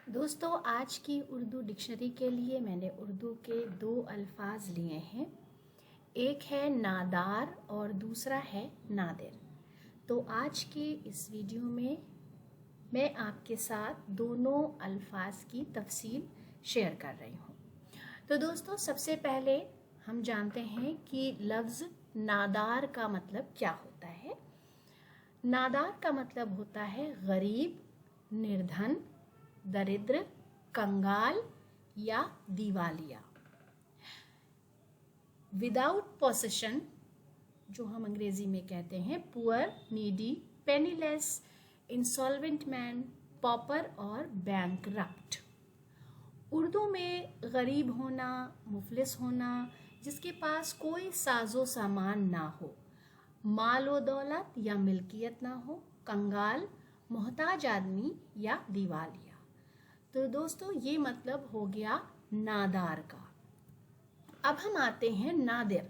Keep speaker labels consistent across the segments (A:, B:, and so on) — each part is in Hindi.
A: दोस्तों, आज की उर्दू डिक्शनरी के लिए मैंने उर्दू के दो अल्फाज लिए हैं। एक है नादार और दूसरा है नादिर। तो आज के इस वीडियो में मैं आपके साथ दोनों अल्फाज की तफसील शेयर कर रही हूँ। तो दोस्तों, सबसे पहले हम जानते हैं कि लफ्ज़ नादार का मतलब क्या होता है। नादार का मतलब होता है गरीब, निर्धन, दरिद्र, कंगाल या दिवालिया। विदाउट पोसेशन, जो हम अंग्रेजी में कहते हैं poor, needy, penniless, insolvent man, pauper और बैंकरप्ट। उर्दू में गरीब होना, मुफलिस होना, जिसके पास कोई साजो सामान ना हो, माल व दौलत या मिल्कियत ना हो, कंगाल, मोहताज आदमी या दिवालिया। तो दोस्तों, ये मतलब हो गया नादार का। अब हम आते हैं नादिर।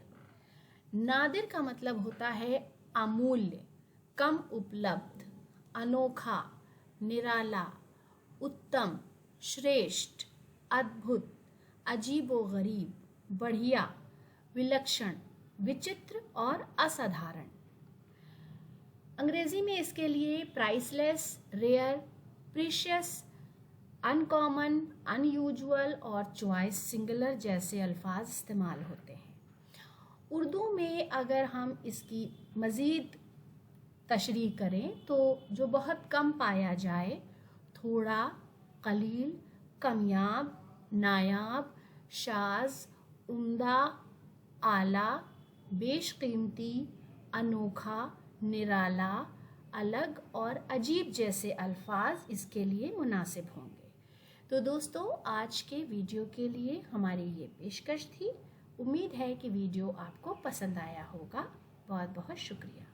A: नादिर का मतलब होता है अमूल्य, कम उपलब्ध, अनोखा, निराला, उत्तम, श्रेष्ठ, अद्भुत, अजीबो गरीब, बढ़िया, विलक्षण, विचित्र और असाधारण। अंग्रेजी में इसके लिए priceless, rare, precious, uncommon, unusual और चॉइस सिंगुलर जैसे अल्फाज इस्तेमाल होते हैं। उर्दू में अगर हम इसकी मज़ीद तशरीह करें तो जो बहुत कम पाया जाए, थोड़ा, कलील, कमियाब, नायाब, शाज, उम्दा, आला, बेशकीमती, अनोखा, निराला, अलग और अजीब जैसे अल्फाज इसके लिए मुनासिब होंगे। तो दोस्तों, आज के वीडियो के लिए हमारी ये पेशकश थी। उम्मीद है कि वीडियो आपको पसंद आया होगा। बहुत बहुत शुक्रिया।